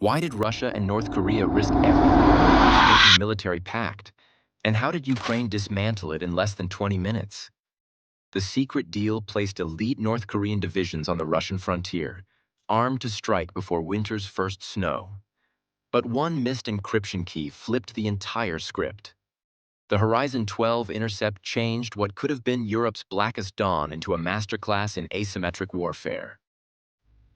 Why did Russia and North Korea risk everything in a smoking military pact? And how did Ukraine dismantle it in less than 20 minutes? The secret deal placed elite North Korean divisions on the Russian frontier, armed to strike before winter's first snow. But one missed encryption key flipped the entire script. The Horizon 12 intercept changed what could have been Europe's blackest dawn into a masterclass in asymmetric warfare.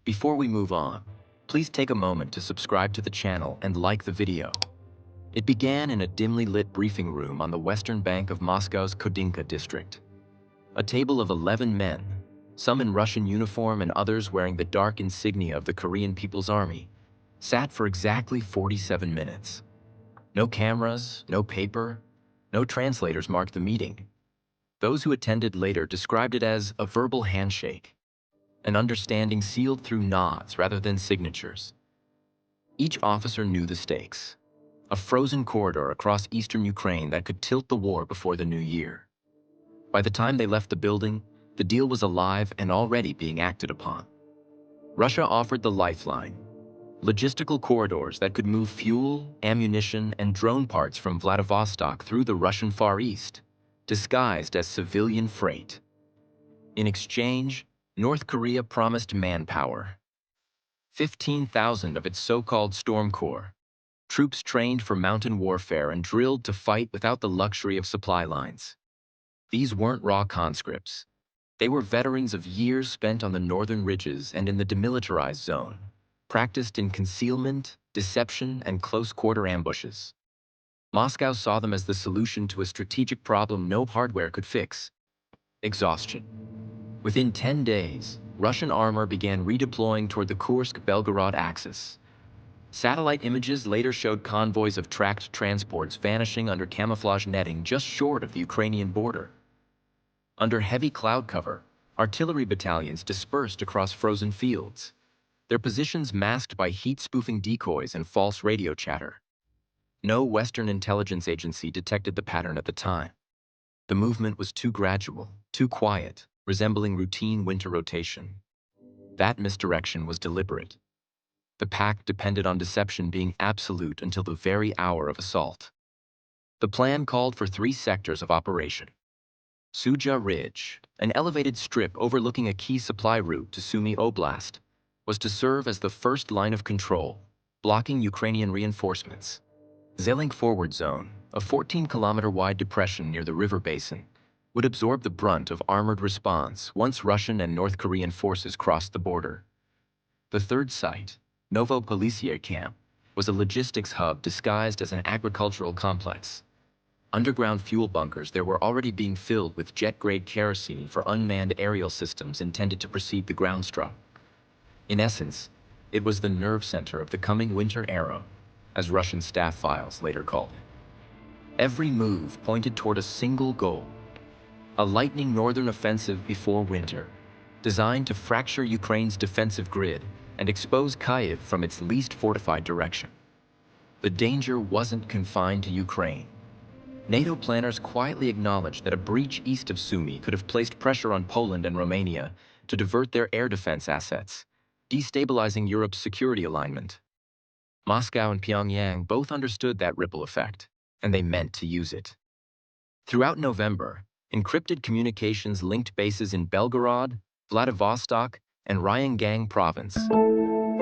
Before we move on, please take a moment to subscribe to the channel and like the video. It began in a dimly lit briefing room on the western bank of Moscow's Kodinka district. A table of 11 men, some in Russian uniform and others wearing the dark insignia of the Korean People's Army, sat for exactly 47 minutes. No cameras, no paper, no translators marked the meeting. Those who attended later described it as a verbal handshake, an understanding sealed through nods rather than signatures. Each officer knew the stakes, a frozen corridor across eastern Ukraine that could tilt the war before the new year. By the time they left the building, the deal was alive and already being acted upon. Russia offered the lifeline, logistical corridors that could move fuel, ammunition, and drone parts from Vladivostok through the Russian Far East, disguised as civilian freight. In exchange, North Korea promised manpower. 15,000 of its so-called Storm Corps, troops trained for mountain warfare and drilled to fight without the luxury of supply lines. These weren't raw conscripts. They were veterans of years spent on the northern ridges and in the demilitarized zone, practiced in concealment, deception, and close-quarter ambushes. Moscow saw them as the solution to a strategic problem no hardware could fix: exhaustion. Within 10 days, Russian armor began redeploying toward the Kursk-Belgorod axis. Satellite images later showed convoys of tracked transports vanishing under camouflage netting just short of the Ukrainian border. Under heavy cloud cover, artillery battalions dispersed across frozen fields, their positions masked by heat-spoofing decoys and false radio chatter. No Western intelligence agency detected the pattern at the time. The movement was too gradual, too quiet, resembling routine winter rotation. That misdirection was deliberate. The pact depended on deception being absolute until the very hour of assault. The plan called for 3 sectors of operation. Suja Ridge, an elevated strip overlooking a key supply route to Sumy Oblast, was to serve as the first line of control, blocking Ukrainian reinforcements. Zelenk Forward Zone, a 14-kilometer-wide depression near the river basin, would absorb the brunt of armored response once Russian and North Korean forces crossed the border. The third site, Novopolisier Camp, was a logistics hub disguised as an agricultural complex. Underground fuel bunkers there were already being filled with jet-grade kerosene for unmanned aerial systems intended to precede the ground struck. In essence, it was the nerve center of the coming winter era, as Russian staff files later called it. Every move pointed toward a single goal: a lightning northern offensive before winter, designed to fracture Ukraine's defensive grid and expose Kyiv from its least fortified direction. The danger wasn't confined to Ukraine. NATO planners quietly acknowledged that a breach east of Sumy could have placed pressure on Poland and Romania to divert their air defense assets, destabilizing Europe's security alignment. Moscow and Pyongyang both understood that ripple effect, and they meant to use it. Throughout November, encrypted communications linked bases in Belgorod, Vladivostok, and Ryangang province.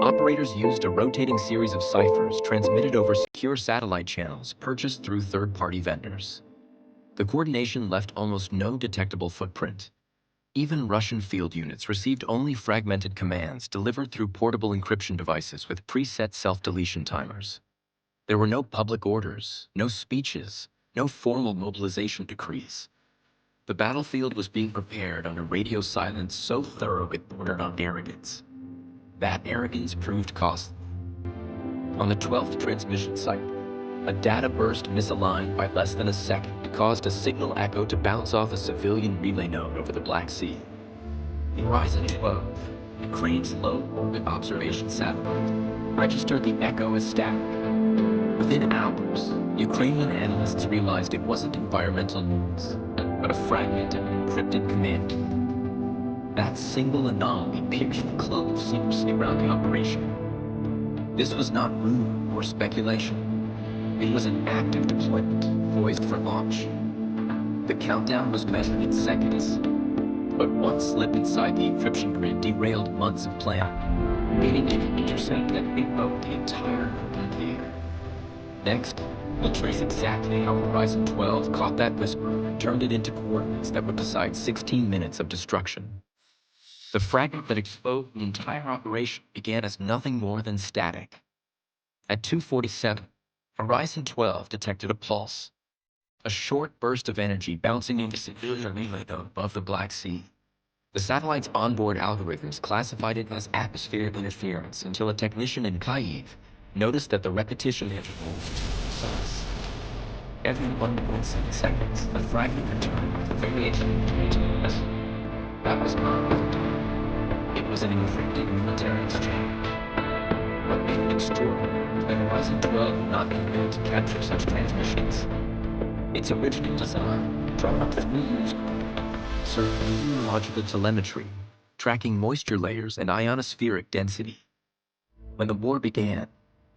Operators used a rotating series of ciphers transmitted over secure satellite channels purchased through third-party vendors. The coordination left almost no detectable footprint. Even Russian field units received only fragmented commands delivered through portable encryption devices with preset self-deletion timers. There were no public orders, no speeches, no formal mobilization decrees. The battlefield was being prepared under radio silence so thorough it bordered on arrogance. That arrogance proved costly. On the 12th transmission cycle, a data burst misaligned by less than a second caused a signal echo to bounce off a civilian relay node over the Black Sea. In Horizon 12, Ukraine's low-orbit observation satellite registered the echo as static. Within hours, Ukrainian analysts realized it wasn't environmental noise, but a fragmented, encrypted command. That single anomaly pierced the close secrecy around the operation. This was not rumor or speculation. It was an active deployment, poised for launch. The countdown was measured in seconds, but one slip inside the encryption grid derailed months of planning, leading to an intercept that rewrote the entire theater. Next, we'll trace exactly how Horizon 12 caught that whisper and turned it into coordinates that would decide 16 minutes of destruction. The fragment that exposed the entire operation began as nothing more than static. At 2:47, Horizon 12 detected a pulse, a short burst of energy bouncing into civilian above the Black Sea. The satellite's onboard algorithms classified it as atmospheric interference until a technician in Kyiv noticed that the repetition interval was too precise. Every 1.7 seconds, the fragment returned with a variation into the vessel. That was not overtime. It was an encrypted military exchange. What made it extraordinary, the Horizon 12 had not been built to capture such transmissions. Its original design, drawn up 3 years ago, served meteorological telemetry, tracking moisture layers and ionospheric density. When the war began,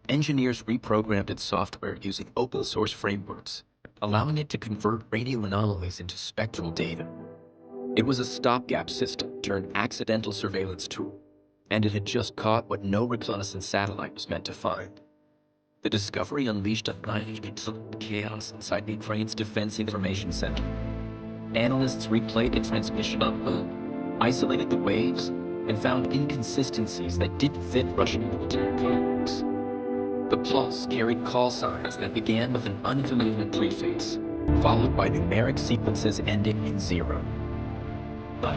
engineers reprogrammed its software using open-source frameworks, allowing it to convert radio anomalies into spectral data. It was a stopgap system turned accidental surveillance tool, and it had just caught what no reconnaissance satellite was meant to find. The discovery unleashed unpredictable chaos inside Ukraine's Defense Information Center. Analysts replayed the transmission output, isolated the waves, and found inconsistencies that didn't fit Russian military codes. The pulse carried call signs that began with an unfamiliar preface, followed by numeric sequences ending in 0. But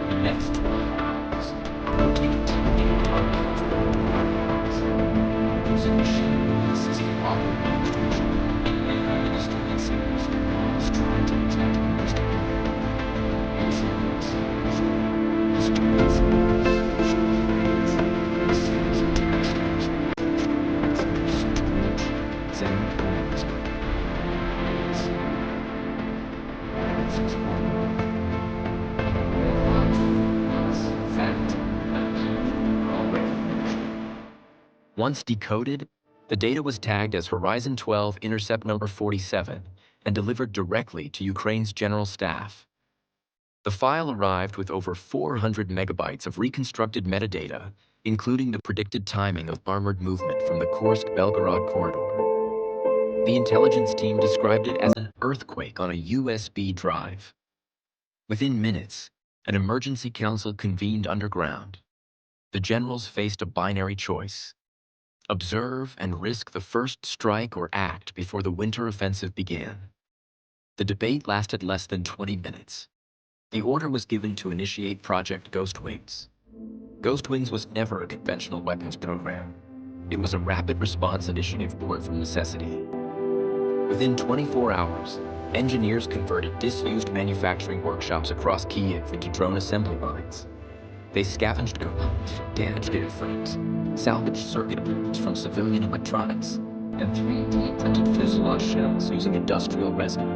the next 12 hours, rotating technical targets using machine system operating instruction, and distributed signals was trying to detect understanding. Once decoded, the data was tagged as Horizon 12 Intercept number 47 and delivered directly to Ukraine's General Staff. The file arrived with over 400 megabytes of reconstructed metadata, including the predicted timing of armored movement from the Kursk-Belgorod corridor. The intelligence team described it as an earthquake on a USB drive. Within minutes, an emergency council convened underground. The generals faced a binary choice: observe and risk the first strike or act before the winter offensive began. The debate lasted less than 20 minutes. The order was given to initiate Project Ghostwings. Ghostwings was never a conventional weapons program. It was a rapid response initiative born from necessity. Within 24 hours, engineers converted disused manufacturing workshops across Kyiv into drone assembly lines. They scavenged components from damaged airframes, salvaged circuit boards from civilian electronics, and 3D printed fuselage shells using industrial resin.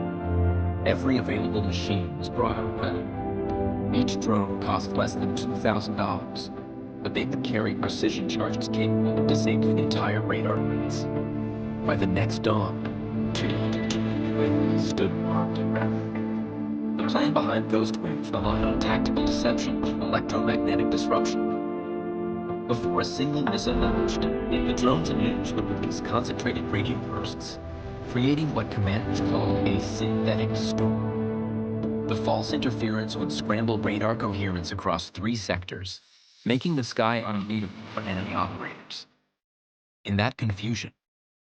Every available machine was brought home. Each drone cost less than $2,000, but they could carry precision charges capable of disabling entire radar routes. By the next dawn, 2 stood armed and ready. The plan behind Ghostwings relied on tactical deception and electromagnetic disruption. Before a single missile launched, the drones and units would release concentrated radio bursts, creating what commanders called a synthetic storm. The false interference would scramble radar coherence across 3 sectors, making the sky unreadable for enemy operators. In that confusion,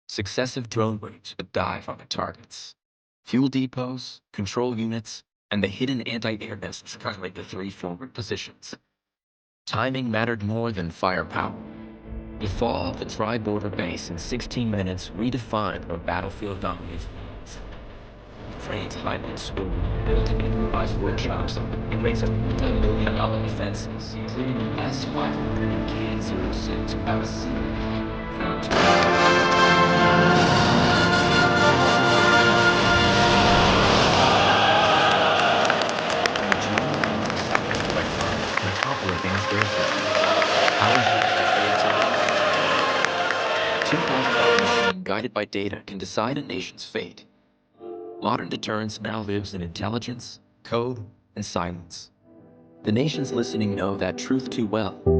successive drone waves would dive on the targets. Fuel depots, control units, and the hidden anti-air nests covering the 3 forward positions. Timing mattered more than firepower. The fall of the tri-border base in 16 minutes redefined what battlefield domination means. Ukraine's high-end school built in improvised workshops in ways of multi-million-dollar defenses, including S-500 and K-06 Palestinian. guided by data can decide a nation's fate. Modern deterrence now lives in intelligence, code, and silence. The nations listening know that truth too well.